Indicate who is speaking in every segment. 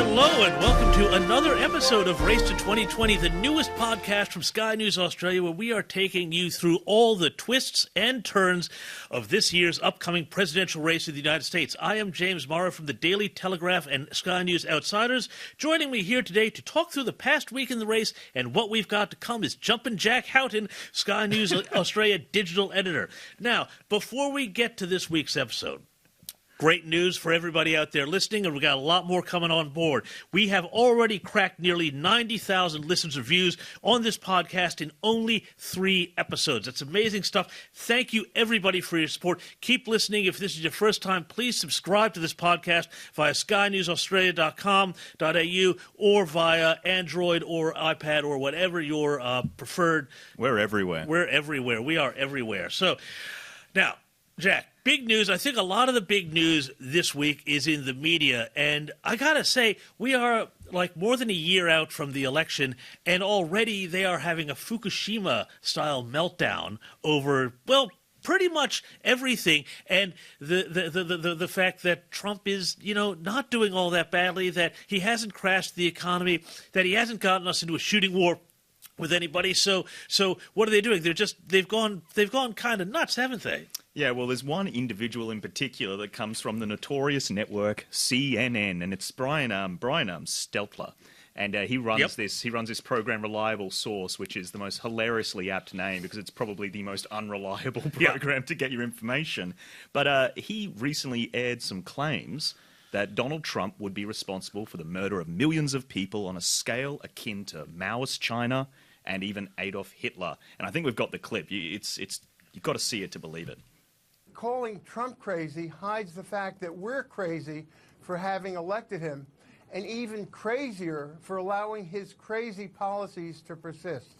Speaker 1: Hello and welcome to another episode of Race to 2020, the newest podcast from Sky News Australia, where we are taking you through all the twists and turns of this year's upcoming presidential race in the United States. I am James Morrow from the Daily Telegraph and Sky News Outsiders. Joining me here today to talk through the past week in the race and what we've got to come is Jumpin' Jack Houghton, Sky News Australia digital editor. Now, before we get to this week's episode, great news for everybody out there listening, and we've got a lot more coming on board. We have already cracked nearly 90,000 listens and views on this podcast in only 3 episodes. That's amazing stuff. Thank you, everybody, for your support. Keep listening. If this is your first time, please subscribe to this podcast via skynewsaustralia.com.au or via Android or iPad or whatever your preferred.
Speaker 2: We're everywhere.
Speaker 1: We're everywhere. We are everywhere. So, now, Jack, big news. I think a lot of the big news this week is in the media. And I got to say, we are like more than a year out from the election, and already they are having a Fukushima-style meltdown over, well, pretty much everything. And the fact that Trump is, not doing all that badly, that he hasn't crashed the economy, that he hasn't gotten us into a shooting war with anybody. So what are they doing? They've gone kind of nuts, haven't they?
Speaker 2: Yeah, well, there's one individual in particular that comes from the notorious network CNN, and it's Brian Steltler. And he runs this program, Reliable Source, which is the most hilariously apt name because it's probably the most unreliable program to get your information. But he recently aired some claims that Donald Trump would be responsible for the murder of millions of people on a scale akin to Maoist China and even Adolf Hitler. And I think we've got the clip. You've got to see it to believe it.
Speaker 3: Calling Trump crazy hides the fact that we're crazy for having elected him, and even crazier for allowing his crazy policies to persist.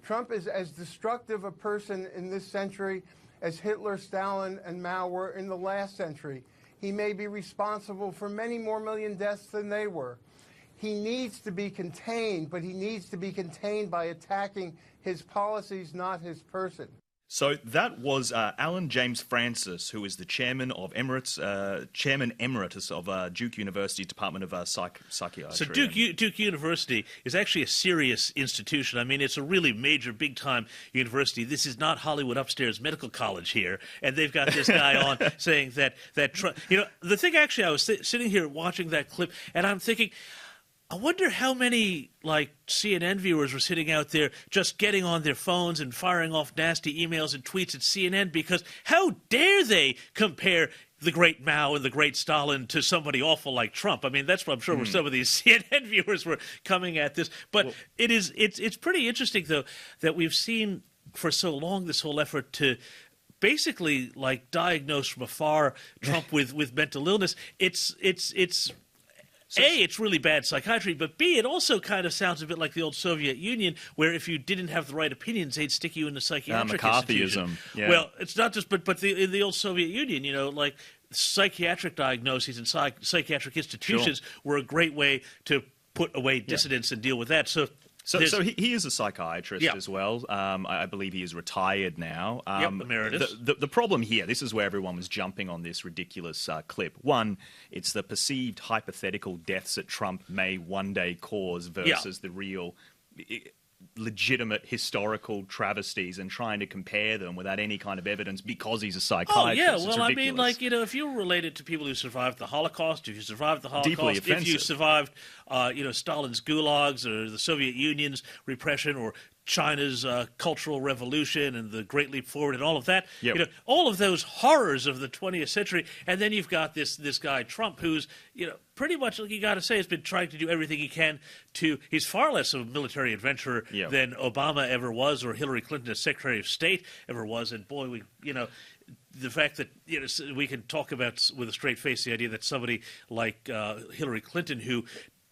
Speaker 3: Trump is as destructive a person in this century as Hitler, Stalin, and Mao were in the last century. He may be responsible for many more million deaths than they were. He needs to be contained, but he needs to be contained by attacking his policies, not his person.
Speaker 2: So that was Alan James Francis, who is the chairman emeritus of Duke University Department of Psychiatry.
Speaker 1: So Duke University is actually a serious institution. I mean, it's a really major, big-time university. This is not Hollywood Upstairs Medical College here, and they've got this guy on saying that the thing. Actually, I was sitting here watching that clip, and I'm thinking, I wonder how many, CNN viewers were sitting out there just getting on their phones and firing off nasty emails and tweets at CNN, because how dare they compare the great Mao and the great Stalin to somebody awful like Trump? I mean, that's what I'm sure where some of these CNN viewers were coming at this. But it's pretty interesting, though, that we've seen for so long this whole effort to basically, diagnose from afar Trump with mental illness. It's really bad psychiatry, but B, it also kind of sounds a bit like the old Soviet Union, where if you didn't have the right opinions, they'd stick you in a psychiatric institution.
Speaker 2: Yeah.
Speaker 1: Well, it's not just, but in the old Soviet Union, psychiatric diagnoses and psychiatric institutions were a great way to put away dissidents and deal with that. So
Speaker 2: he is a psychiatrist as well. I believe he is retired now.
Speaker 1: Emeritus.
Speaker 2: The problem here, this is where everyone was jumping on this ridiculous clip. One, it's the perceived hypothetical deaths that Trump may one day cause versus the real legitimate historical travesties, and trying to compare them without any kind of evidence because he's a psychiatrist.
Speaker 1: Oh, yeah. Well, I mean, if you were related to people who survived the Holocaust, if you survived the Holocaust, if you survived, Stalin's gulags or the Soviet Union's repression or China's Cultural Revolution and the Great Leap Forward and all of that, all of those horrors of the 20th century, and then you've got this guy Trump who's, pretty much, you got to say, has been trying to do everything he can to. He's far less of a military adventurer than Obama ever was, or Hillary Clinton as Secretary of State ever was. And boy, the fact that we can talk about with a straight face the idea that somebody like Hillary Clinton, who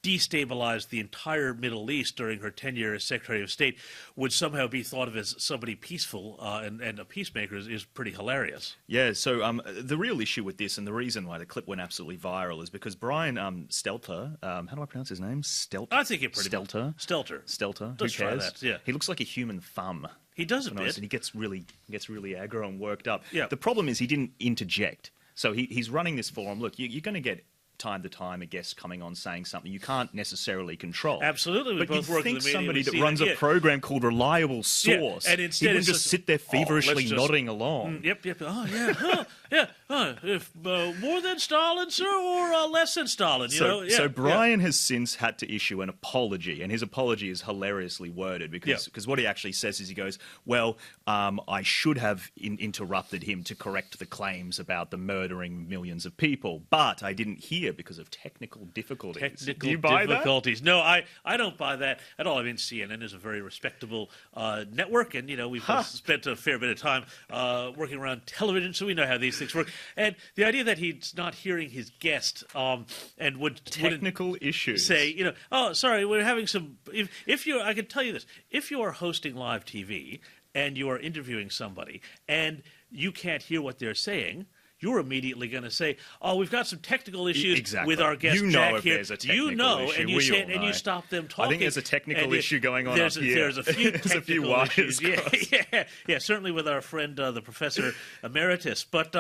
Speaker 1: destabilized the entire Middle East during her tenure as Secretary of State, would somehow be thought of as somebody peaceful and a peacemaker is pretty hilarious.
Speaker 2: Yeah, so the real issue with this, and the reason why the clip went absolutely viral, is because Brian Stelter, how do I pronounce his name?
Speaker 1: I think it pretty
Speaker 2: Stelter.
Speaker 1: Stelter.
Speaker 2: Who cares?
Speaker 1: That, yeah.
Speaker 2: He looks like a human thumb.
Speaker 1: He does a bit.
Speaker 2: And he gets really aggro and worked up.
Speaker 1: Yeah.
Speaker 2: The problem is he didn't interject. So he's running this for him. Look, you're going to get time to time a guest coming on saying something you can't necessarily control.
Speaker 1: Absolutely. We
Speaker 2: but
Speaker 1: both work in the media.
Speaker 2: Somebody that runs a program called Reliable Source,
Speaker 1: and instead
Speaker 2: he would just sit there feverishly nodding along.
Speaker 1: Yep. Oh, yeah. If more than Stalin, sir, or less than Stalin,
Speaker 2: So Brian has since had to issue an apology, and his apology is hilariously worded because what he actually says is he goes, well, I should have interrupted him to correct the claims about the murdering millions of people, but I didn't hear because of technical difficulties. Do you buy
Speaker 1: difficulties? That? No, I don't buy that at all. I mean, CNN is a very respectable network, and we've spent a fair bit of time working around television, so we know how these things work. And the idea that he's not hearing his guest and would
Speaker 2: technical issues
Speaker 1: say, oh, sorry, we're having some. If you, I can tell you this: if you are hosting live TV and you are interviewing somebody and you can't hear what they're saying, you're immediately going to say, "Oh, we've got some technical issues with our guest Jack here."
Speaker 2: There's a technical issue.
Speaker 1: And you say, and you stop them talking.
Speaker 2: I think there's a technical issue going on up here.
Speaker 1: There's a few technical
Speaker 2: wires
Speaker 1: issues. Yeah, certainly with our friend the Professor Emeritus. But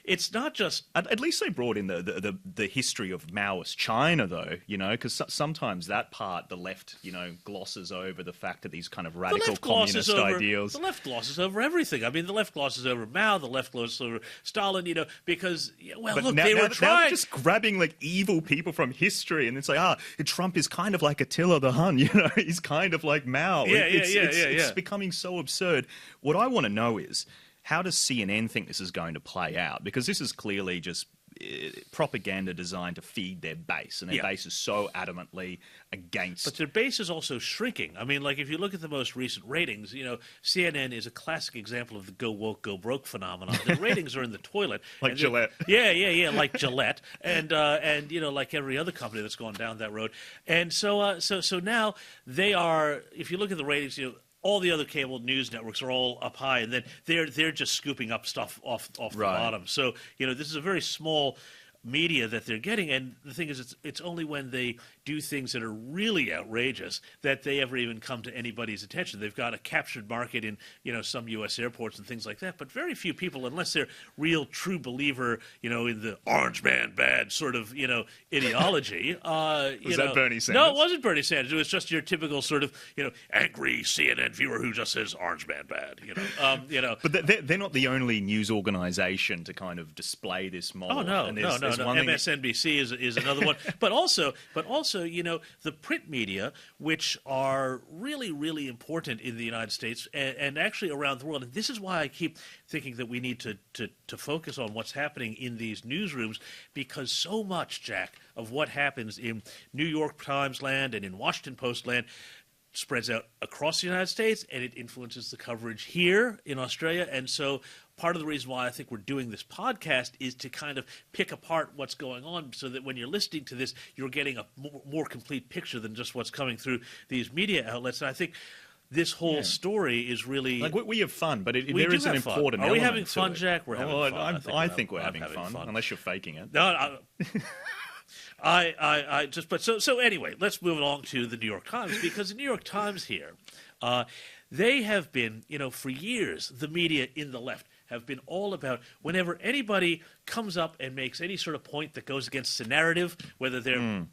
Speaker 1: it's not just.
Speaker 2: At least they brought in the history of Maoist China, though. Because sometimes that part the left glosses over the fact that these kind of radical communist ideals.
Speaker 1: The left glosses over everything. I mean, the left glosses over Mao. The left glosses over Stalin. Because they were trying.
Speaker 2: Now they're just grabbing evil people from history, and it's like, Trump is kind of like Attila the Hun, he's kind of like Mao. It's becoming so absurd. What I want to know is, how does CNN think this is going to play out? Because this is clearly just propaganda designed to feed their base, and their base is so adamantly against.
Speaker 1: But their base is also shrinking. I mean, if you look at the most recent ratings, CNN is a classic example of the go woke, go broke phenomenon. The ratings are in the toilet.
Speaker 2: Like Gillette.
Speaker 1: Like Gillette, and like every other company that's gone down that road. And so now they are. If you look at the ratings, all the other cable news networks are all up high, and then they're just scooping up stuff off the bottom. So this is a very small media that they're getting, and the thing is, it's only when they do things that are really outrageous that they ever even come to anybody's attention. They've got a captured market in some U.S. airports and things like that, but very few people, unless they're real true believer, in the orange man bad sort of ideology.
Speaker 2: Was that Bernie Sanders?
Speaker 1: No, it wasn't Bernie Sanders. It was just your typical sort of angry CNN viewer who just says orange man bad.
Speaker 2: But they're not the only news organization to kind of display this model.
Speaker 1: Oh no. MSNBC is another one, but also, the print media, which are really, really important in the United States and actually around the world. And this is why I keep thinking that we need to focus on what's happening in these newsrooms, because so much, Jack, of what happens in New York Times land and in Washington Post land spreads out across the United States, and it influences the coverage here in Australia. And so part of the reason why I think we're doing this podcast is to kind of pick apart what's going on, so that when you're listening to this, you're getting a more complete picture than just what's coming through these media outlets. And I think this whole story is really...
Speaker 2: we have fun, but there is an important element.
Speaker 1: Are we having fun, Jack? We're having fun.
Speaker 2: I think we're having fun, unless you're faking it.
Speaker 1: No, So anyway, let's move along to the New York Times, because the New York Times here, they have been, for years, the media in the left have been all about whenever anybody comes up and makes any sort of point that goes against the narrative, whether they're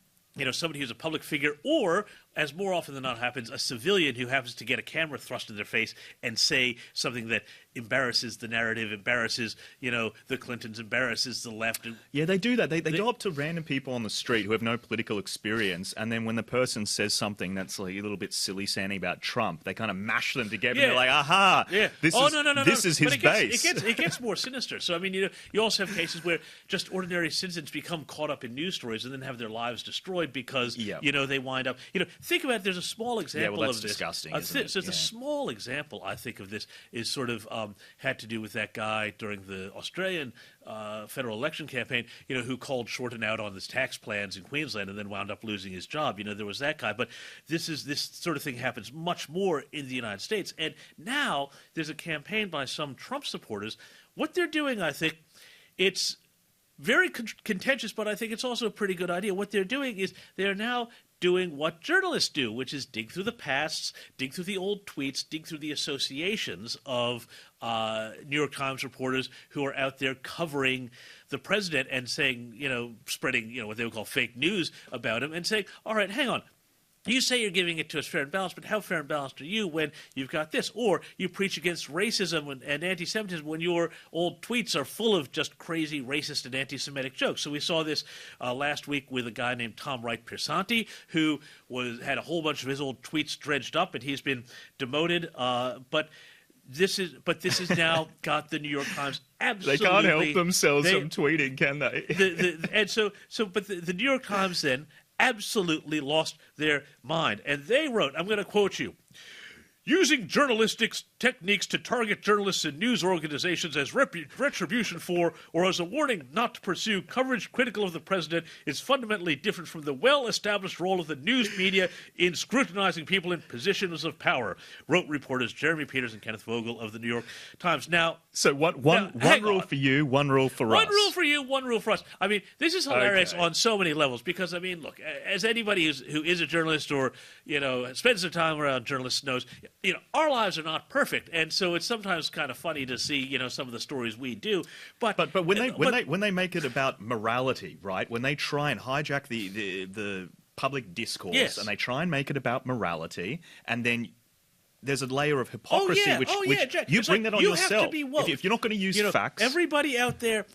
Speaker 1: somebody who's a public figure, or, as more often than not happens, a civilian who happens to get a camera thrust in their face and say something that embarrasses the narrative, embarrasses, the Clintons, embarrasses the left.
Speaker 2: Yeah, they do that. They go up to random people on the street who have no political experience, and then when the person says something that's a little bit silly-sandy about Trump, they kind of mash them together, and they're like, aha, this is his base.
Speaker 1: It gets more sinister. So, I mean, you also have cases where just ordinary citizens become caught up in news stories and then have their lives destroyed because, they wind up... think about it. There's a small example of this.
Speaker 2: Disgusting, isn't it?
Speaker 1: So the small example, I think, of this is sort of had to do with that guy during the Australian federal election campaign, who called Shorten out on his tax plans in Queensland and then wound up losing his job. There was that guy. But this sort of thing happens much more in the United States. And now there's a campaign by some Trump supporters. What they're doing, I think, it's very contentious, but I think it's also a pretty good idea. What they're doing is they're now doing what journalists do, which is dig through the pasts, dig through the old tweets, dig through the associations of New York Times reporters who are out there covering the president and saying, spreading, what they would call fake news about him and saying, all right, hang on. You say you're giving it to us fair and balanced, but how fair and balanced are you when you've got this? Or you preach against racism and anti-Semitism when your old tweets are full of just crazy racist and anti-Semitic jokes. So we saw this last week with a guy named Tom Wright-Piersanti, who had a whole bunch of his old tweets dredged up, and he's been demoted. But this is now got the New York Times absolutely.
Speaker 2: They can't help themselves from tweeting, can they?
Speaker 1: But the New York Times then absolutely lost their mind. And they wrote, I'm going to quote you, using journalistic techniques to target journalists and news organizations as retribution for or as a warning not to pursue coverage critical of the president is fundamentally different from the well-established role of the news media in scrutinizing people in positions of power, wrote reporters Jeremy Peters and Kenneth Vogel of the New York Times. Now,
Speaker 2: so one rule for you, one rule for us.
Speaker 1: One rule for you, one rule for us. I mean, this is hilarious on so many levels because, I mean, look, as anybody who is a journalist or, spends their time around journalists knows, our lives are not perfect, and so it's sometimes kind of funny to see, some of the stories we do. But
Speaker 2: when they make it about morality, right? When they try and hijack the public discourse,
Speaker 1: yes,
Speaker 2: and they try and make it about morality, and then there's a layer of hypocrisy which
Speaker 1: Jack,
Speaker 2: you bring that on yourself.
Speaker 1: Have to be woke.
Speaker 2: If you're not going to use facts,
Speaker 1: everybody out there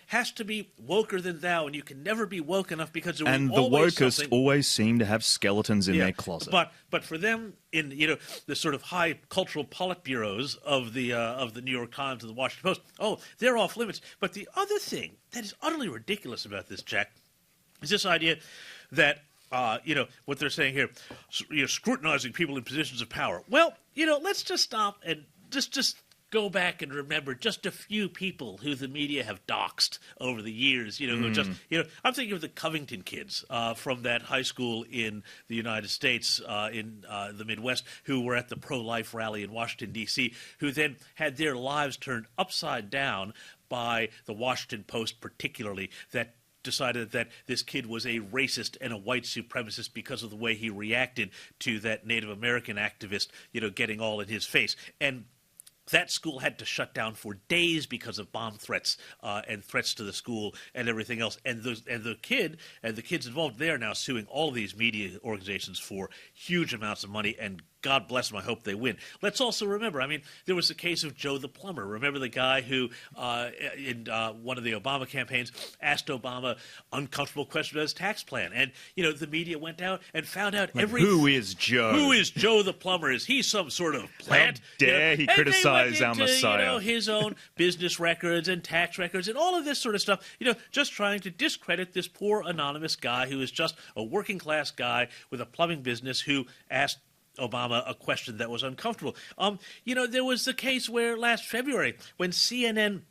Speaker 1: has to be woker than thou, and you can never be woke enough because there
Speaker 2: and the wokest always seem to have skeletons in their closet.
Speaker 1: But for them, in the sort of high cultural politburos of the New York Times and the Washington Post, they're off limits. But the other thing that is utterly ridiculous about this, Jack, is this idea that what they're saying here, scrutinizing people in positions of power. Well, let's just stop and just go back and remember just a few people who the media have doxed over the years, who just, I'm thinking of the Covington kids from that high school in the United States in the Midwest who were at the pro-life rally in Washington, D.C., who then had their lives turned upside down by the Washington Post particularly, that decided that this kid was a racist and a white supremacist because of the way he reacted to that Native American activist, getting all in his face. And that school had to shut down for days because of bomb threats and threats to the school and everything else. And the kids involved, they are now suing all of these media organizations for huge amounts of money, and God bless them, I hope they win. Let's also remember, there was the case of Joe the plumber. Remember the guy who, in one of the Obama campaigns, asked Obama uncomfortable questions about his tax plan. And, the media went out and found out
Speaker 2: who is Joe?
Speaker 1: Who is Joe the plumber? Is he some sort of plant?
Speaker 2: How dare he criticize our Messiah?
Speaker 1: His own business records and tax records and all of this sort of stuff, just trying to discredit this poor anonymous guy who is just a working class guy with a plumbing business who asked Obama a question that was uncomfortable. There was the case where last February when CNN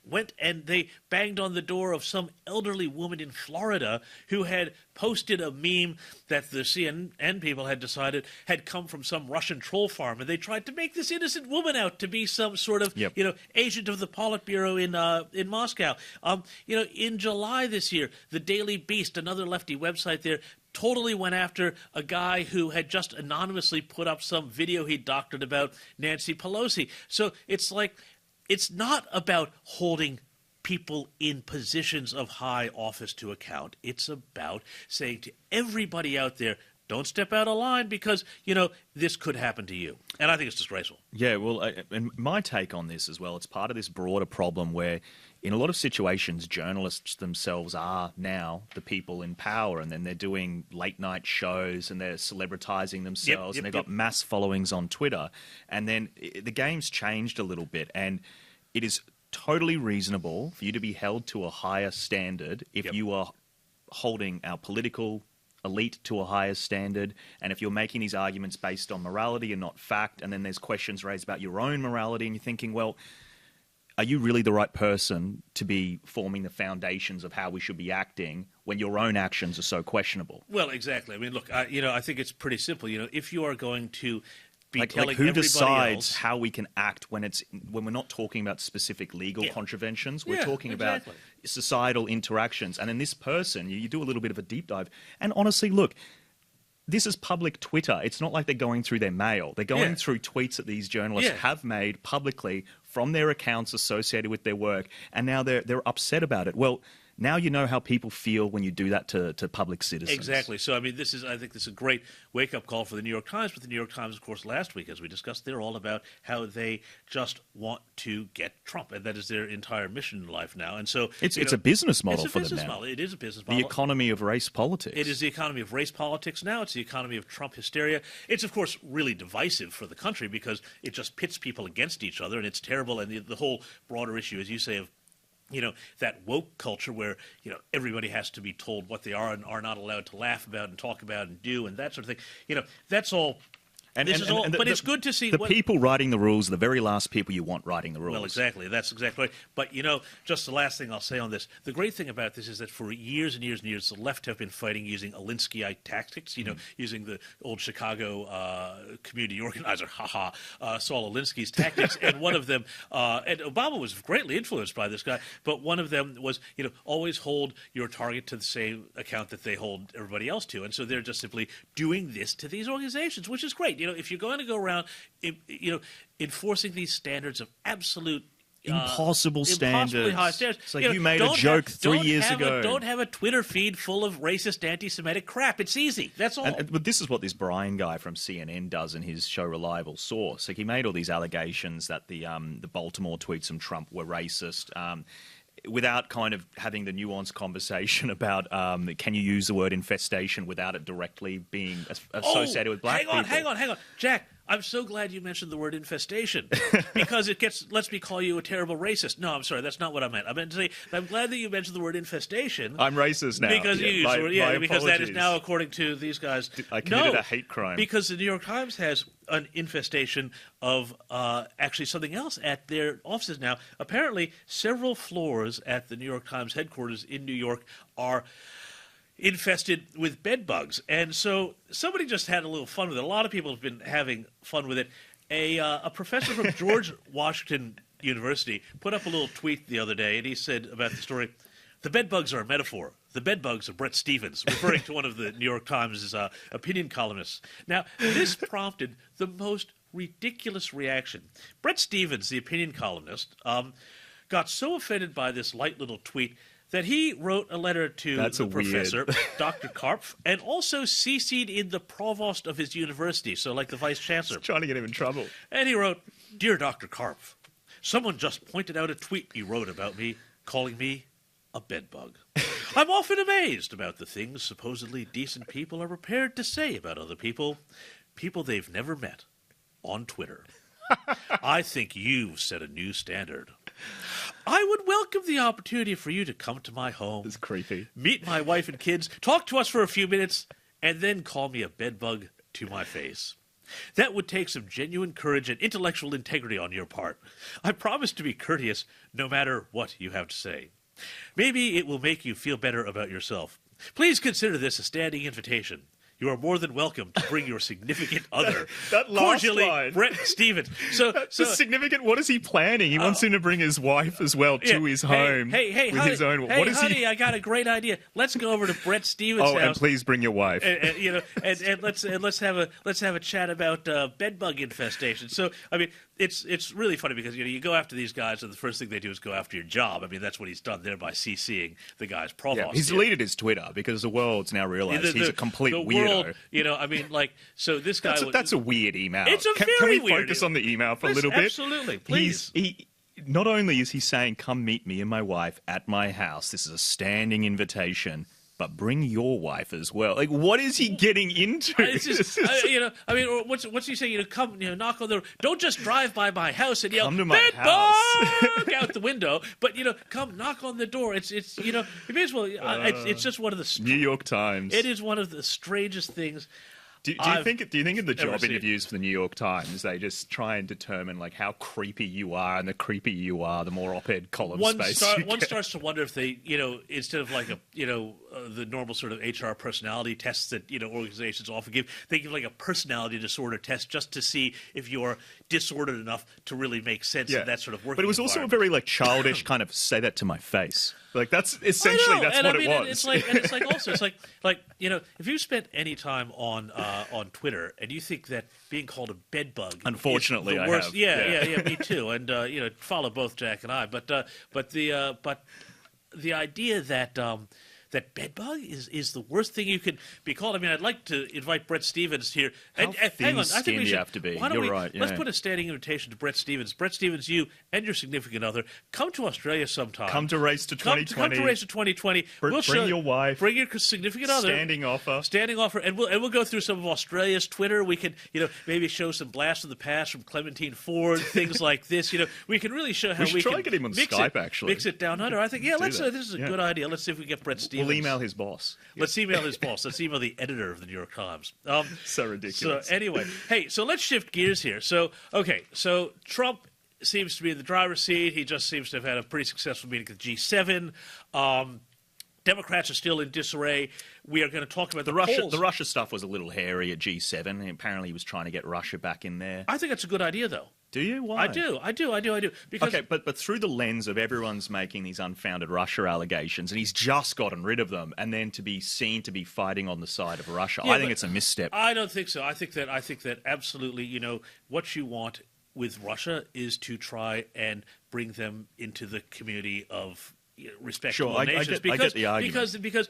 Speaker 1: went and they banged on the door of some elderly woman in Florida who had posted a meme that the CNN people had decided had come from some Russian troll farm, and they tried to make this innocent woman out to be some sort of agent of the Politburo in Moscow. In July this year, the Daily Beast, another lefty website there, totally went after a guy who had just anonymously put up some video he doctored about Nancy Pelosi. So it's like, it's not about holding people in positions of high office to account. It's about saying to everybody out there, don't step out of line because, this could happen to you. And I think it's disgraceful.
Speaker 2: Yeah, well, and my take on this as well, it's part of this broader problem where in a lot of situations, journalists themselves are now the people in power, and then they're doing late-night shows and they're celebritizing themselves, and they've got mass followings on Twitter. And then the game's changed a little bit, and it is totally reasonable for you to be held to a higher standard if you are holding our political elite to a higher standard, and if you're making these arguments based on morality and not fact, and then there's questions raised about your own morality, and you're thinking, well, are you really the right person to be forming the foundations of how we should be acting when your own actions are so questionable?
Speaker 1: Well, exactly. Look, I think it's pretty simple. If you are going to be telling
Speaker 2: who
Speaker 1: everybody
Speaker 2: decides
Speaker 1: else
Speaker 2: how we can act when we're not talking about specific legal contraventions, we're talking about societal interactions. And then this person, you do a little bit of a deep dive, and honestly, look, this is public Twitter. It's not like they're going through their mail. They're going through tweets that these journalists have made publicly from their accounts associated with their work, and now they're upset about it. Well, now you know how people feel when you do that to public citizens.
Speaker 1: Exactly. So, I mean, I think this is a great wake-up call for the New York Times. But the New York Times, of course, last week, as we discussed, they're all about how they just want to get Trump, and that is their entire mission in life now. And so
Speaker 2: it's a business model for them now.
Speaker 1: It is a business model.
Speaker 2: The economy of race politics.
Speaker 1: It is the economy of race politics now. It's the economy of Trump hysteria. It's, of course, really divisive for the country because it just pits people against each other, and it's terrible. And the whole broader issue, as you say, of that woke culture where, everybody has to be told what they are and are not allowed to laugh about and talk about and do and that sort of thing. That's all. But it's good to see
Speaker 2: the people writing the rules, the very last people you want writing the rules.
Speaker 1: Well, exactly. That's exactly right. But, just the last thing I'll say on this, the great thing about this is that for years and years and years, the left have been fighting using Alinskyite tactics, using the old Chicago community organizer, Saul Alinsky's tactics. And one of them, and Obama was greatly influenced by this guy, but one of them was, always hold your target to the same account that they hold everybody else to. And so they're just simply doing this to these organizations, which is great. If you're going to go around, enforcing these standards of absolute
Speaker 2: impossible
Speaker 1: standards. High standards.
Speaker 2: It's like you made a joke 3 years ago.
Speaker 1: Don't have a Twitter feed full of racist, anti-Semitic crap. It's easy. That's all.
Speaker 2: But this is what this Brian guy from CNN does in his show Reliable Source. Like he made all these allegations that the Baltimore tweets from Trump were racist. Without kind of having the nuanced conversation about can you use the word infestation without it directly being associated with black people.
Speaker 1: Hang on. Jack, I'm so glad you mentioned the word infestation because it lets me call you a terrible racist. No, I'm sorry. That's not what I meant. I meant to say I'm glad that you mentioned the word infestation.
Speaker 2: I'm racist now.
Speaker 1: Because you used the word, because that is now, according to these guys.
Speaker 2: I committed a hate crime.
Speaker 1: Because the New York Times has an infestation of actually something else at their offices now. Apparently, several floors at the New York Times headquarters in New York are infested with bed bugs. And so somebody just had a little fun with it. A lot of people have been having fun with it. A professor from George Washington University put up a little tweet the other day, and he said about the story, "The bed bugs are a metaphor. The bed bugs are Bret Stephens," referring to one of the New York Times' opinion columnists. Now, this prompted the most ridiculous reaction. Bret Stephens, the opinion columnist, got so offended by this light little tweet that he wrote a letter to the professor, Dr. Karpf, and also CC'd in the provost of his university, so like the vice chancellor.
Speaker 2: He's trying to get him in trouble.
Speaker 1: And he wrote, "Dear Dr. Karpf, someone just pointed out a tweet you wrote about me, calling me a bedbug. I'm often amazed about the things supposedly decent people are prepared to say about other people they've never met, on Twitter. I think you've set a new standard. I would welcome the opportunity for you to come to my home.
Speaker 2: That's creepy.
Speaker 1: Meet my wife and kids, talk to us for a few minutes, and then call me a bedbug to my face. That would take some genuine courage and intellectual integrity on your part. I promise to be courteous no matter what you have to say. Maybe it will make you feel better about yourself. Please consider this a standing invitation. You are more than welcome to bring your significant other.
Speaker 2: that last
Speaker 1: Cordially,
Speaker 2: line.
Speaker 1: Bret Stephens. So
Speaker 2: significant. What is he planning? He wants him to bring his wife as well to his home.
Speaker 1: Hey,
Speaker 2: with
Speaker 1: honey,
Speaker 2: his own.
Speaker 1: Hey, honey, I got a great idea. Let's go over to Bret Stephens' house.
Speaker 2: And please bring your wife.
Speaker 1: And let's have a chat about bedbug infestation. So I mean, it's really funny because you go after these guys, and the first thing they do is go after your job. I mean, that's what he's done there by CCing the guy's provost.
Speaker 2: Yeah, he's deleted his Twitter because the world's now realized he's a complete weirdo.
Speaker 1: So this guy...
Speaker 2: That's a weird email.
Speaker 1: It's a very
Speaker 2: Can we
Speaker 1: weird
Speaker 2: focus on the email for a little bit?
Speaker 1: Absolutely, please.
Speaker 2: Not only is he saying, come meet me and my wife at my house, this is a standing invitation, but bring your wife as well. Like, what is he getting into?
Speaker 1: It's just, what's he saying? Come, knock on the... Don't just drive by my house and yell,
Speaker 2: come to my
Speaker 1: house out the window, but, come knock on the door. It's you may as well... it's just one of the...
Speaker 2: New York Times.
Speaker 1: It is one of the strangest things.
Speaker 2: Do you think in the job interviews for the New York Times, they just try and determine like how creepy you are, and the creepier you are, the more op-ed column space you get?
Speaker 1: One starts to wonder if they, instead of like the normal sort of HR personality tests that organizations often give, they give like a personality disorder test just to see if you're disordered enough to really make sense of that sort of work.
Speaker 2: But it was also a very like childish kind of say that to my face. Like that's essentially that's what it was.
Speaker 1: It's like if you spent any time on Twitter and you think that being called a bedbug,
Speaker 2: unfortunately,
Speaker 1: is the worst,
Speaker 2: I
Speaker 1: have. Yeah, me too. And follow both Jack and I. But the idea that that bedbug is the worst thing you could be called. I mean, I'd like to invite Bret Stephens here.
Speaker 2: How hang on, I think we should, have to be. You're right. Yeah.
Speaker 1: Let's put a standing invitation to Bret Stephens. Bret Stephens, you and your significant other, come to Australia sometime.
Speaker 2: Come to Race to 2020.
Speaker 1: Come to Race to 2020.
Speaker 2: Bring your wife.
Speaker 1: Bring your significant other.
Speaker 2: Standing offer.
Speaker 1: And we'll go through some of Australia's Twitter. We can maybe show some blasts of the past from Clementine Ford, things like this. We can really show how we
Speaker 2: can
Speaker 1: get
Speaker 2: him on Skype. Actually,
Speaker 1: mix it down under. I think this is a good idea. Let's see if we get Bret Stephens.
Speaker 2: We'll email his boss.
Speaker 1: Let's email his boss. Let's email the editor of the New York Times.
Speaker 2: So ridiculous.
Speaker 1: So anyway, so let's shift gears here. So Trump seems to be in the driver's seat. He just seems to have had a pretty successful meeting with G7. Democrats are still in disarray. We are going to talk about the polls.
Speaker 2: The Russia stuff was a little hairy at G7. Apparently, he was trying to get Russia back in there.
Speaker 1: I think that's a good idea, though.
Speaker 2: Do you? Why?
Speaker 1: I do. Because
Speaker 2: but through the lens of everyone's making these unfounded Russia allegations, and he's just gotten rid of them, and then to be seen to be fighting on the side of Russia, I think it's a misstep.
Speaker 1: I don't think so. I think that absolutely, what you want with Russia is to try and bring them into the community of respectable nations.
Speaker 2: I get the argument.
Speaker 1: Because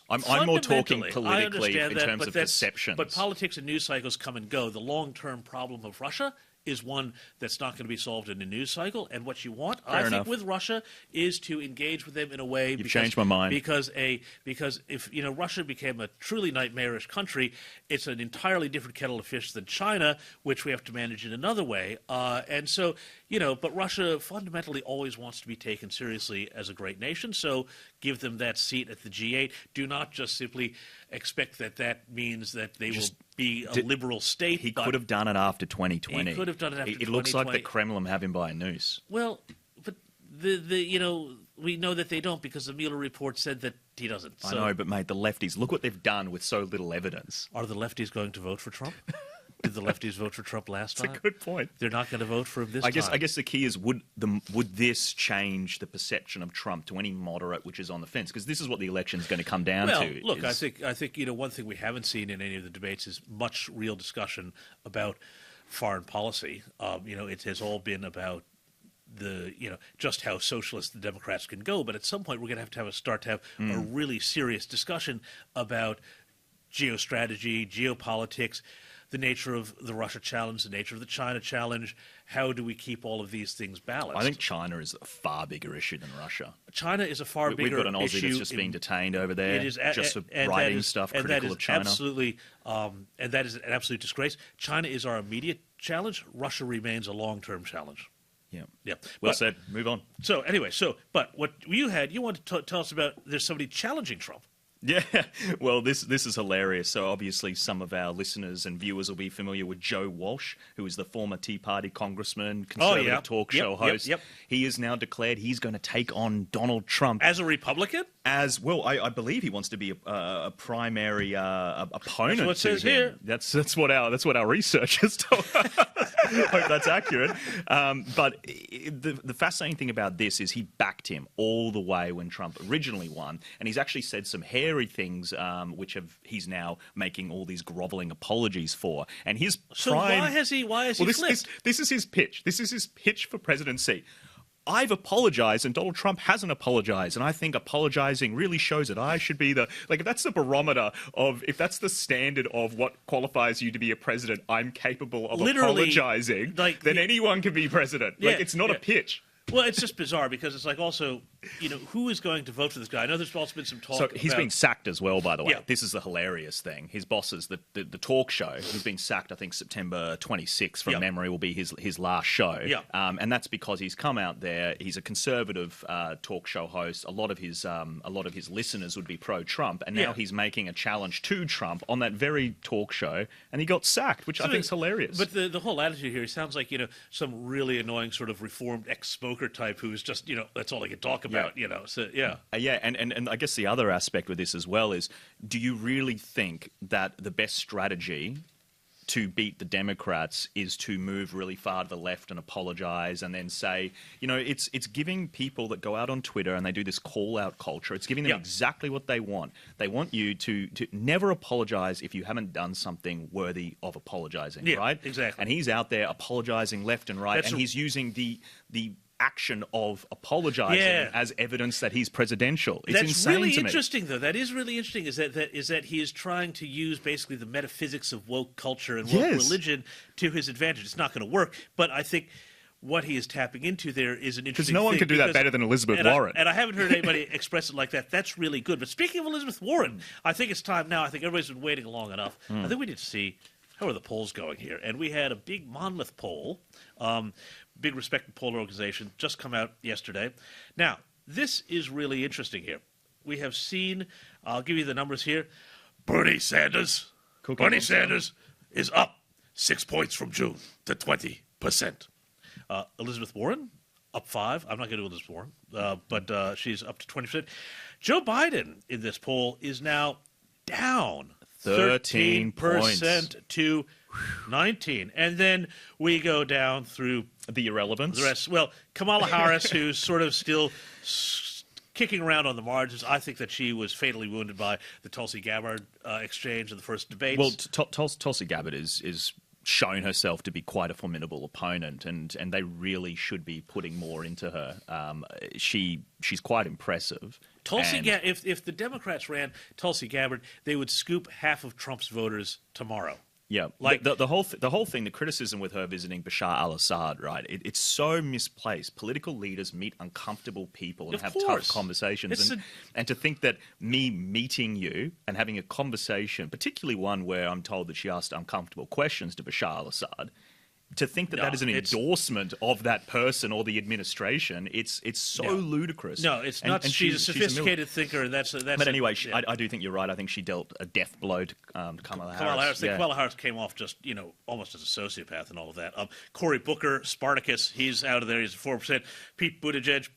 Speaker 2: I'm more talking politically in terms of perceptions.
Speaker 1: But politics and news cycles come and go. The long-term problem of Russia is one that's not going to be solved in a news cycle. And what you want, I think, with Russia is to engage with them in a way.
Speaker 2: You've changed my mind.
Speaker 1: Because if Russia became a truly nightmarish country, it's an entirely different kettle of fish than China, which we have to manage in another way. And so, but Russia fundamentally always wants to be taken seriously as a great nation. So give them that seat at the G8. Do not just simply expect that means that they will be a liberal state.
Speaker 2: He could have done it after 2020.
Speaker 1: He could have done it after 2020.
Speaker 2: It looks like the Kremlin have him by a noose.
Speaker 1: Well, but we know that they don't because the Mueller report said that he doesn't.
Speaker 2: I know, but mate, the lefties, look what they've done with so little evidence.
Speaker 1: Are the lefties going to vote for Trump? Did the lefties vote for Trump last time?
Speaker 2: That's a good point.
Speaker 1: They're not going to vote for him this time.
Speaker 2: I guess the key is would this change the perception of Trump to any moderate which is on the fence? Because this is what the election is going to come down to.
Speaker 1: Well, look, I think one thing we haven't seen in any of the debates is much real discussion about foreign policy. It has all been about just how socialist the Democrats can go. But at some point, we're going to have a really serious discussion about geostrategy, geopolitics, the nature of the Russia challenge, the nature of the China challenge. How do we keep all of these things balanced?
Speaker 2: I think China is a far bigger issue than Russia.
Speaker 1: China is a far bigger issue.
Speaker 2: We've got an Aussie that's just being detained over there, just for writing stuff critical of China.
Speaker 1: Absolutely, and that is an absolute disgrace. China is our immediate challenge. Russia remains a long-term challenge.
Speaker 2: Yeah. Well said. Move on.
Speaker 1: So anyway, but what you wanted to tell us about, there's somebody challenging Trump.
Speaker 2: Yeah, well, this is hilarious. So obviously some of our listeners and viewers will be familiar with Joe Walsh, who is the former Tea Party congressman, conservative talk show host.
Speaker 1: Yep.
Speaker 2: He has now declared he's going to take on Donald Trump.
Speaker 1: As a Republican?
Speaker 2: As well, I believe he wants to be a primary opponent.
Speaker 1: That's what it says here.
Speaker 2: That's what our research has told. Hope that's accurate. But the fascinating thing about this is he backed him all the way when Trump originally won, and he's actually said some hairy things, he's now making all these groveling apologies for. And his
Speaker 1: why has he flipped?
Speaker 2: This is his pitch. This is his pitch for presidency. I've apologized and Donald Trump hasn't apologized, and I think apologizing really shows that I should be if that's the barometer of, if that's the standard of what qualifies you to be a president, I'm capable of apologizing, then anyone can be president. It's not a pitch.
Speaker 1: Well, it's just bizarre because it's also who is going to vote for this guy? I know there's also been some talk.
Speaker 2: So he's been sacked as well, by the way.
Speaker 1: Yeah.
Speaker 2: This is the hilarious thing. His bosses, the talk show, he's been sacked. I think September 26th from memory will be his last show.
Speaker 1: Yeah.
Speaker 2: And that's because he's come out there. He's a conservative talk show host. A lot of his listeners would be pro-Trump, and now he's making a challenge to Trump on that very talk show, and he got sacked, which I think is hilarious.
Speaker 1: But the whole attitude here, he sounds like some really annoying sort of reformed ex-smoker type who's just that's all he can talk about. So
Speaker 2: and I guess the other aspect with this as well is, do you really think that the best strategy to beat the Democrats is to move really far to the left and apologize and then say, it's giving people that go out on Twitter and they do this call-out culture, it's giving them exactly what they want. They want you to never apologize if you haven't done something worthy of apologizing, right?
Speaker 1: Exactly.
Speaker 2: And he's out there apologizing left and right, he's using the action of apologizing as evidence that he's presidential. It's insane
Speaker 1: really
Speaker 2: to me.
Speaker 1: Interesting, though. That is really interesting. Is that he is trying to use basically the metaphysics of woke culture and woke religion to his advantage. It's not going to work, but I think what he is tapping into there is an interesting thing.
Speaker 2: Because no one can do that better than Elizabeth Warren.
Speaker 1: I haven't heard anybody express it like that. That's really good. But speaking of Elizabeth Warren, I think it's time now. I think everybody's been waiting long enough. I think we need to see how are the polls going here. And we had a big Monmouth poll, big respected poll organization, just come out yesterday. Now, this is really interesting here. We have seen, I'll give you the numbers here, Bernie Sanders is up 6 points from June to 20%. Elizabeth Warren, up 5. I'm not going to do Elizabeth Warren, but she's up to 20%. Joe Biden in this poll is now down 13% to 19%. And then we go down through
Speaker 2: the irrelevance.
Speaker 1: The rest. Well, Kamala Harris, who's sort of still kicking around on the margins. I think that she was fatally wounded by the Tulsi Gabbard exchange in the first debates.
Speaker 2: Well, Tulsi Gabbard is shown herself to be quite a formidable opponent, and they really should be putting more into her. She's quite impressive.
Speaker 1: If the Democrats ran Tulsi Gabbard, they would scoop half of Trump's voters tomorrow.
Speaker 2: Yeah, like the whole thing, the criticism with her visiting Bashar al-Assad, right? It's so misplaced. Political leaders meet uncomfortable people and have tough conversations, and to think that me meeting you and having a conversation, particularly one where I'm told that she asked uncomfortable questions to Bashar al-Assad, to think that is an endorsement of that person or the administration, it's so ludicrous.
Speaker 1: No, it's not. And she's a sophisticated thinker, and that's.
Speaker 2: But anyway, I do think you're right. I think she dealt a death blow to Kamala Harris.
Speaker 1: Kamala Harris came off just almost as a sociopath and all of that. Cory Booker, Spartacus, he's out of there. He's 4%. Pete Buttigieg,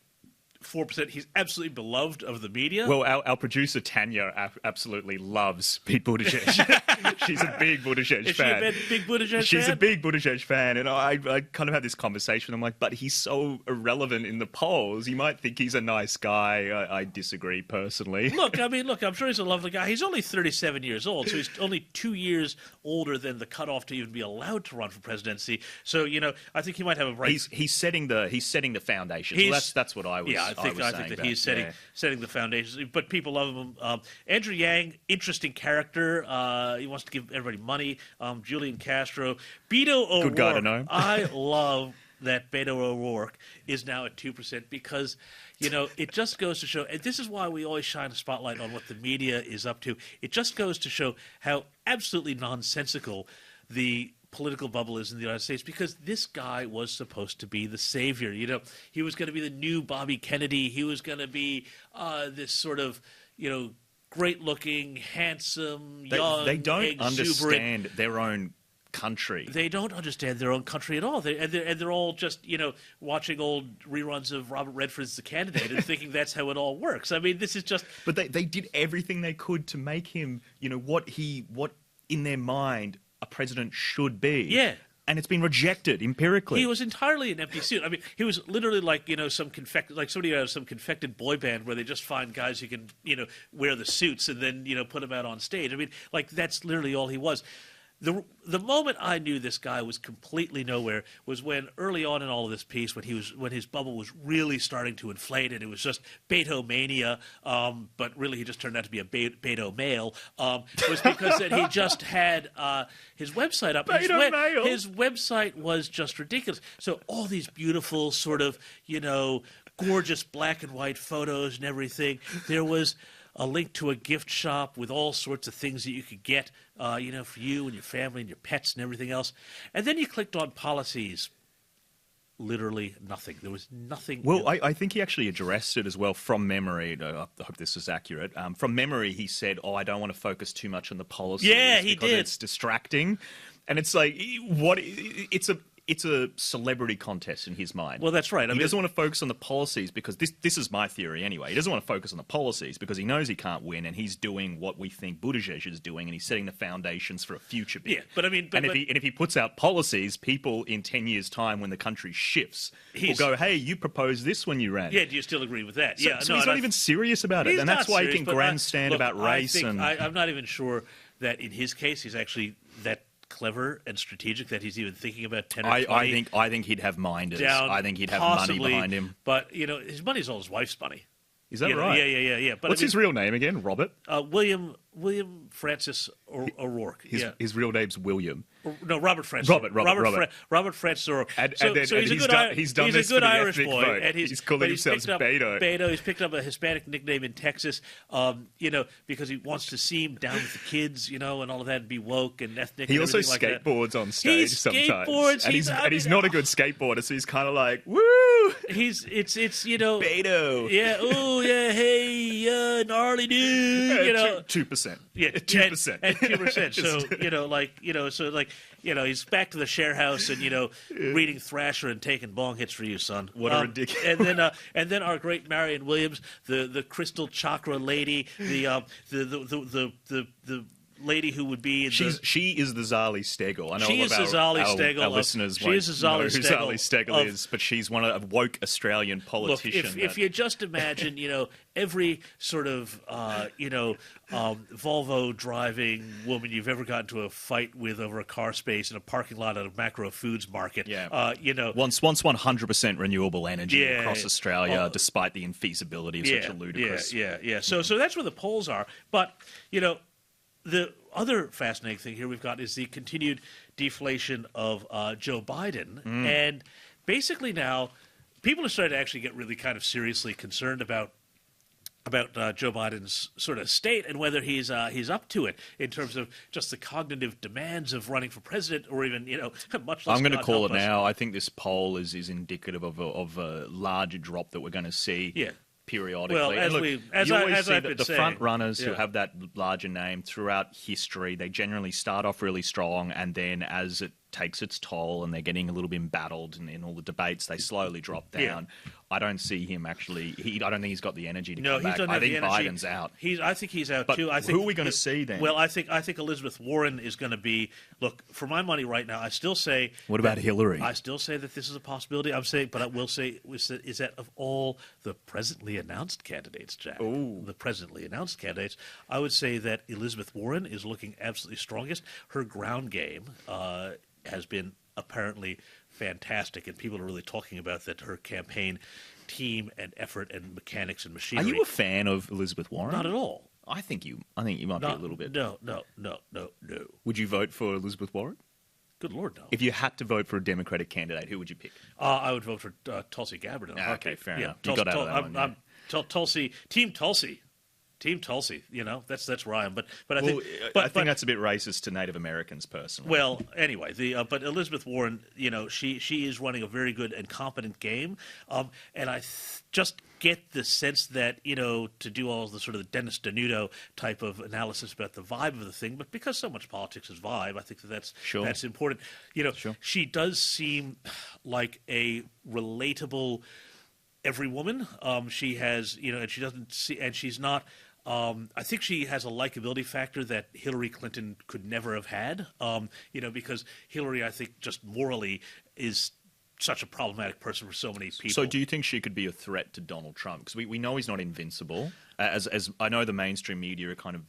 Speaker 1: 4%. He's absolutely beloved of the media.
Speaker 2: Well, our producer Tanya absolutely loves Pete Buttigieg. She's a big Buttigieg fan.
Speaker 1: Is she a big Buttigieg fan?
Speaker 2: She's a big Buttigieg fan, and I kind of had this conversation. I'm like, but he's so irrelevant in the polls. You might think he's a nice guy. I disagree personally.
Speaker 1: Look, I'm sure he's a lovely guy. He's only 37 years old, so he's only 2 years older than the cutoff to even be allowed to run for presidency. So I think he might have a right.
Speaker 2: He's setting the foundation. So that's what I was.
Speaker 1: Yeah, I think that he's setting the foundations. But people love him. Andrew Yang, interesting character. He wants to give everybody money. Julian Castro, Beto O'Rourke.
Speaker 2: Good guy to know.
Speaker 1: I love that Beto O'Rourke is now at 2% because it just goes to show, and this is why we always shine a spotlight on what the media is up to. It just goes to show how absolutely nonsensical the political bubble is in the United States, because this guy was supposed to be the savior. He was going to be the new Bobby Kennedy. He was going to be this sort of, great-looking, handsome, young,
Speaker 2: They don't
Speaker 1: exuberant.
Speaker 2: understand their own country.
Speaker 1: They don't understand their own country at all. They're all just, watching old reruns of Robert Redford's The Candidate and thinking that's how it all works. I mean, this is just...
Speaker 2: But they did everything they could to make him, what in their mind a president should be.
Speaker 1: Yeah.
Speaker 2: And it's been rejected empirically.
Speaker 1: He was entirely an empty suit. I mean, he was literally like, somebody out of some confected boy band where they just find guys who can, wear the suits and then, put them out on stage. I mean, that's literally all he was. The moment I knew this guy was completely nowhere was when early on in all of this piece, when his bubble was really starting to inflate, and it was just Beto mania, but really he just turned out to be a Beto male. Was because that he just had his website up. His website was just ridiculous. So all these beautiful sort of gorgeous black and white photos and everything. There was a link to a gift shop with all sorts of things that you could get, for you and your family and your pets and everything else. And then you clicked on policies. Literally nothing. There was nothing.
Speaker 2: Well, I think he actually addressed it as well from memory. I hope this is accurate. From memory, he said, I don't want to focus too much on the policies because it's distracting. And it's like, it's a celebrity contest in his mind.
Speaker 1: Well, that's right.
Speaker 2: He doesn't want to focus on the policies because this is my theory anyway. He doesn't want to focus on the policies because he knows he can't win, and he's doing what we think Buttigieg is doing, and he's setting the foundations for a future bid.
Speaker 1: Yeah, but
Speaker 2: if he puts out policies, people in 10 years' time, when the country shifts, will go, "Hey, you proposed this when you ran."
Speaker 1: Yeah, do you still agree with that?
Speaker 2: So he's not even serious about it, and that's why he can grandstand about race.
Speaker 1: I'm not even sure that in his case he's actually that clever and strategic that he's even thinking about 10 or 20.
Speaker 2: I think he'd have minders. I think he'd have
Speaker 1: possibly,
Speaker 2: money behind him.
Speaker 1: But, his money's all his wife's money.
Speaker 2: Is that right?
Speaker 1: Yeah. But
Speaker 2: what's his real name again? Robert?
Speaker 1: William Francis O'Rourke.
Speaker 2: His real name's William.
Speaker 1: No, Robert Francis. Robert Francis O'Rourke.
Speaker 2: He's done this for the
Speaker 1: Irish
Speaker 2: ethnic
Speaker 1: boy,
Speaker 2: vote.
Speaker 1: and
Speaker 2: he's calling himself Beto.
Speaker 1: He's picked up a Hispanic nickname in Texas, because he wants to seem down with the kids, and all of that, and be woke and ethnic.
Speaker 2: He
Speaker 1: and
Speaker 2: also
Speaker 1: skateboards
Speaker 2: on stage sometimes.
Speaker 1: Skateboards,
Speaker 2: and he's not a good skateboarder, so he's kind of like, woo.
Speaker 1: It's
Speaker 2: Beto.
Speaker 1: Yeah. Oh yeah. Hey, gnarly dude.
Speaker 2: 2%.
Speaker 1: Yeah,
Speaker 2: 2%.
Speaker 1: And 2%. So he's back to the share house and reading Thrasher and taking bong hits for you, son.
Speaker 2: What a ridiculous.
Speaker 1: And then our great Marion Williams, the crystal chakra lady, the lady who would be
Speaker 2: she is the Zali Steggall. I know
Speaker 1: she
Speaker 2: all
Speaker 1: is
Speaker 2: of
Speaker 1: the Zali Steggall.
Speaker 2: Our listeners
Speaker 1: she is the Zali
Speaker 2: know who
Speaker 1: Steggall
Speaker 2: Zali Steggall is, but she's one of a woke Australian politician.
Speaker 1: Look, if you just imagine, every sort of Volvo driving woman you've ever gotten into a fight with over a car space in a parking lot at a macro foods market,
Speaker 2: wants 100% renewable energy across Australia, despite the infeasibility of such a ludicrous.
Speaker 1: Yeah. So that's where the polls are, but the other fascinating thing here we've got is the continued deflation of Joe Biden. And basically now people are starting to actually get really kind of seriously concerned about Joe Biden's sort of state and whether he's up to it in terms of just the cognitive demands of running for president, or even much less.
Speaker 2: I'm going to call it now. I think this poll is indicative of a larger drop that we're going to see.
Speaker 1: Yeah.
Speaker 2: Periodically.
Speaker 1: Well, as I've been
Speaker 2: the
Speaker 1: saying,
Speaker 2: front runners who have that larger name throughout history, they generally start off really strong, and then as it takes its toll and they're getting a little bit embattled in all the debates, they slowly drop down. I don't see him actually. I don't think he's got the energy to come back. I think Biden's out.
Speaker 1: I think he's out too.
Speaker 2: Who are we going to see then?
Speaker 1: Well, I think Elizabeth Warren is going to be. Look, for my money right now, I still say.
Speaker 2: What about Hillary?
Speaker 1: I still say that this is a possibility. But I will say is that of all the presently announced candidates, Jack, the presently announced candidates, I would say that Elizabeth Warren is looking absolutely strongest. Her ground game has been apparently fantastic, and people are really talking about that. Her campaign team and effort and mechanics and machinery.
Speaker 2: Are you a fan of Elizabeth Warren?
Speaker 1: Not at all.
Speaker 2: I think you might be a little bit.
Speaker 1: No.
Speaker 2: Would you vote for Elizabeth Warren?
Speaker 1: Good Lord, no.
Speaker 2: If you had to vote for a Democratic candidate, who would you pick?
Speaker 1: I would vote for Tulsi Gabbard.
Speaker 2: Okay, fair enough. You got out of that one.
Speaker 1: Tulsi, Team Tulsi. Team Tulsi, that's where I am. But I think
Speaker 2: that's a bit racist to Native Americans personally.
Speaker 1: Well, anyway, but Elizabeth Warren, she is running a very good and competent game, and I just get the sense that to do all the sort of the Dennis Denuto type of analysis about the vibe of the thing, but because so much politics is vibe, I think that's important. She does seem like a relatable every woman. She has, and she doesn't see, and she's not. I think she has a likability factor that Hillary Clinton could never have had. Because Hillary, I think, just morally is such a problematic person for so many people.
Speaker 2: So, do you think she could be a threat to Donald Trump? Because we know he's not invincible. As I know, the mainstream media are kind of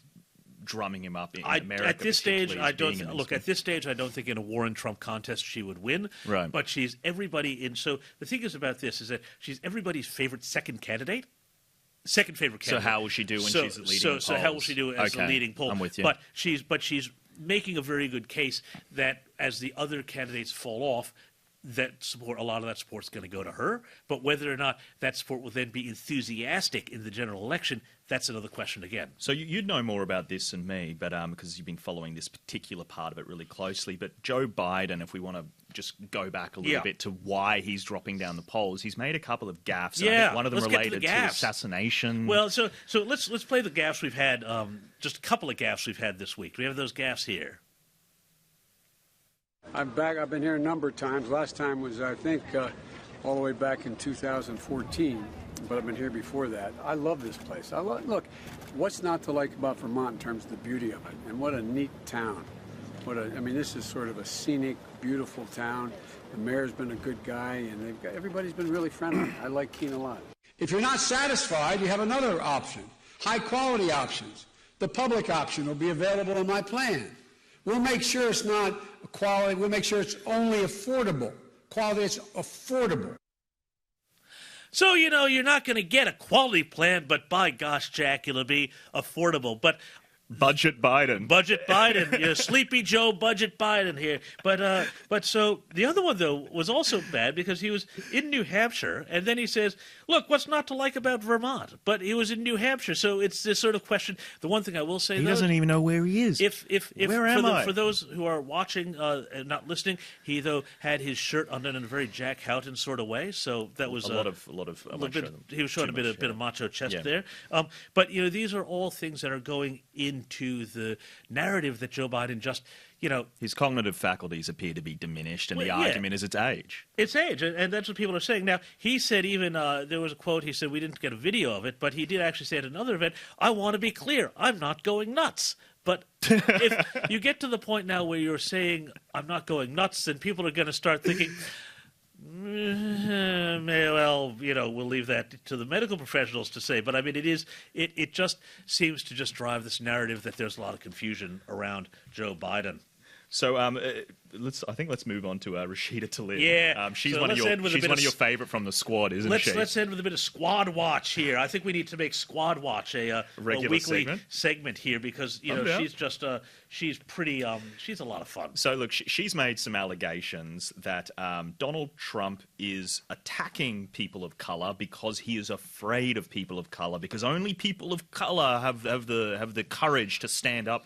Speaker 2: drumming him up in America.
Speaker 1: At this stage, I don't think in a Warren-Trump contest she would win.
Speaker 2: Right.
Speaker 1: But she's everybody in. So the thing is about this is that she's everybody's favorite second favorite candidate.
Speaker 2: So how will she do when she's leading polls?
Speaker 1: So how will she do as the leading poll?
Speaker 2: I'm with you.
Speaker 1: But she's making a very good case that as the other candidates fall off, a lot of that support's going to go to her. But whether or not that support will then be enthusiastic in the general election, that's another question again.
Speaker 2: So you'd know more about this than me, but because you've been following this particular part of it really closely. But Joe Biden, if we want to just go back a little bit to why he's dropping down the polls, he's made a couple of gaffes.
Speaker 1: Yeah,
Speaker 2: I think one of them related to assassination.
Speaker 1: Well, so let's play the gaffes we've had. Just a couple of gaffes we've had this week. Do we have those gaffes here?
Speaker 4: I'm back. I've been here a number of times. Last time was, I think, all the way back in 2014. But I've been here before that. I love this place. Look, what's not to like about Vermont in terms of the beauty of it? And what a neat town. I mean, this is sort of a scenic, beautiful town. The mayor's been a good guy, and everybody's been really friendly. I like Keene a lot. If you're not satisfied, you have another option. High-quality options. The public option will be available in my plan. We'll make sure it's not quality. We'll make sure it's only affordable. Quality is affordable.
Speaker 1: So, you're not going to get a quality plan, but by gosh, Jack, it'll be affordable. But
Speaker 2: Budget Biden.
Speaker 1: Budget Biden. Sleepy Joe Budget Biden here. But so the other one, though, was also bad because he was in New Hampshire, and then he says, look, what's not to like about Vermont? But he was in New Hampshire, so it's this sort of question. The one thing I will say,
Speaker 2: he doesn't even know where he is.
Speaker 1: For those who are watching and not listening, he, though, had his shirt undone in a very Jack Houghton sort of way, so that was
Speaker 2: a lot of
Speaker 1: he was showing a bit of macho chest there. But, these are all things that are going into the narrative that Joe Biden just,
Speaker 2: his cognitive faculties appear to be diminished, and the argument is its age.
Speaker 1: It's age, and that's what people are saying. Now, he said even, there was a quote, he said, we didn't get a video of it, but he did actually say at another event, I want to be clear, I'm not going nuts. But if you get to the point now where you're saying, I'm not going nuts, then people are going to start thinking, well, we'll leave that to the medical professionals to say. But I mean, it just seems to just drive this narrative that there's a lot of confusion around Joe Biden.
Speaker 2: So let's move on to Rashida Tlaib.
Speaker 1: Yeah,
Speaker 2: she's one of your favorite from the squad, isn't she?
Speaker 1: Let's end with a bit of Squad Watch here. I think we need to make Squad Watch a weekly segment here because she's just she's pretty she's a lot of fun.
Speaker 2: So look, she's made some allegations that Donald Trump is attacking people of color because he is afraid of people of color, because only people of color have the courage to stand up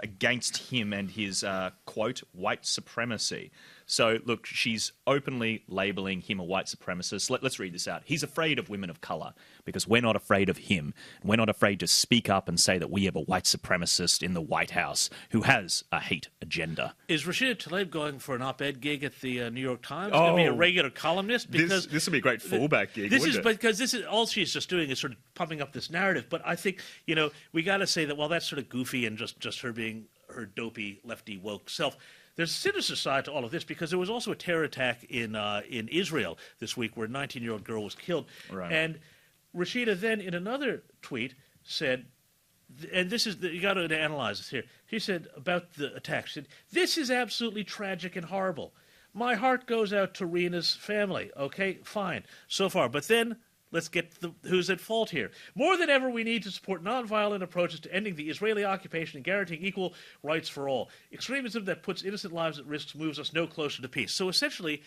Speaker 2: against him and his, quote, white supremacy. So, look, she's openly labeling him a white supremacist. Let's read this out. He's afraid of women of color because we're not afraid of him. We're not afraid to speak up and say that we have a white supremacist in the White House who has a hate agenda.
Speaker 1: Is Rashida Tlaib going for an op-ed gig at the New York Times? Going to be a regular columnist? Because
Speaker 2: this would be a great fallback gig,
Speaker 1: because this is all she's just doing is sort of pumping up this narrative. But I think, we got to say that while that's sort of goofy and just her being her dopey, lefty, woke self, there's a sinister side to all of this because there was also a terror attack in Israel this week where a 19-year-old girl was killed.
Speaker 2: Right.
Speaker 1: And Rashida then in another tweet said, and this is, you got to analyze this here. She said about the attack, she said, this is absolutely tragic and horrible. My heart goes out to Rena's family. Okay, fine, so far. But then let's get who's at fault here. More than ever, we need to support nonviolent approaches to ending the Israeli occupation and guaranteeing equal rights for all. Extremism that puts innocent lives at risk moves us no closer to peace. So essentially,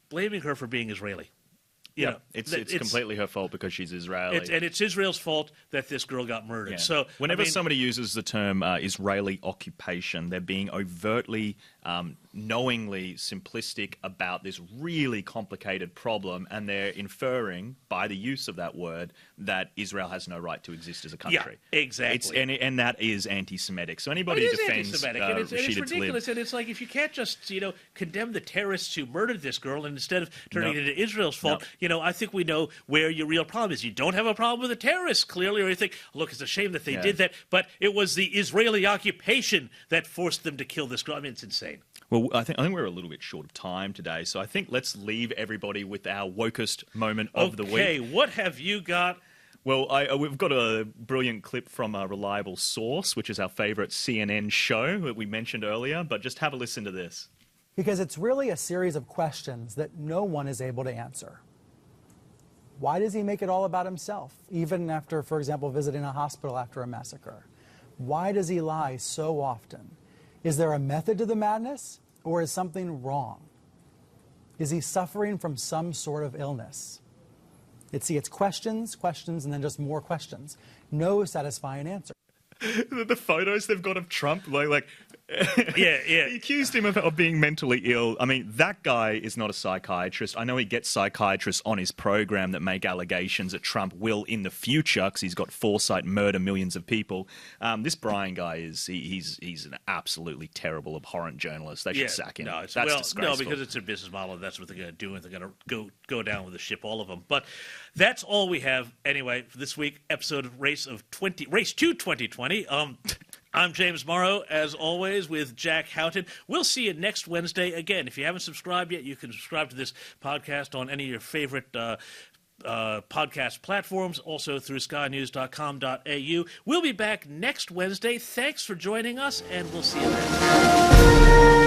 Speaker 1: blaming her for being Israeli.
Speaker 2: It's completely her fault because she's Israeli.
Speaker 1: And it's Israel's fault that this girl got murdered.
Speaker 2: Yeah.
Speaker 1: So
Speaker 2: whenever somebody uses the term Israeli occupation, they're being overtly, knowingly simplistic about this really complicated problem, and they're inferring by the use of that word that Israel has no right to exist as a country.
Speaker 1: Yeah, exactly.
Speaker 2: And that is anti-Semitic. So anybody who defends
Speaker 1: and it's ridiculous.
Speaker 2: Tlaib,
Speaker 1: and it's like if you can't just condemn the terrorists who murdered this girl, and instead of turning it into Israel's fault, I think we know where your real problem is. You don't have a problem with the terrorists, clearly, or you think, look, it's a shame that they did that, but it was the Israeli occupation that forced them to kill this girl. I mean, it's insane.
Speaker 2: Well, I think we're a little bit short of time today, so I think let's leave everybody with our wokest moment of the week.
Speaker 1: Okay, what have you got?
Speaker 2: Well, we've got a brilliant clip from a Reliable Source, which is our favorite CNN show that we mentioned earlier, but just have a listen to this.
Speaker 5: Because it's really a series of questions that no one is able to answer. Why does he make it all about himself, even after, for example, visiting a hospital after a massacre? Why does he lie so often? Is there a method to the madness, or is something wrong? Is he suffering from some sort of illness? It's questions, questions, and then just more questions. No satisfying answer.
Speaker 2: The photos they've got of Trump,
Speaker 1: yeah.
Speaker 2: He accused him of being mentally ill. I mean, that guy is not a psychiatrist. I know he gets psychiatrists on his program that make allegations that Trump will in the future, because he's got foresight, murder millions of people. This Brian guy he's an absolutely terrible, abhorrent journalist. They should sack him. That's disgraceful.
Speaker 1: No, because it's a business model, and that's what they're going to do, and they're going to go down with the ship, all of them. But that's all we have anyway for this week episode of Race to 2020. I'm James Morrow, as always, with Jack Houghton. We'll see you next Wednesday. Again, if you haven't subscribed yet, you can subscribe to this podcast on any of your favorite podcast platforms, also through skynews.com.au. We'll be back next Wednesday. Thanks for joining us, and we'll see you then.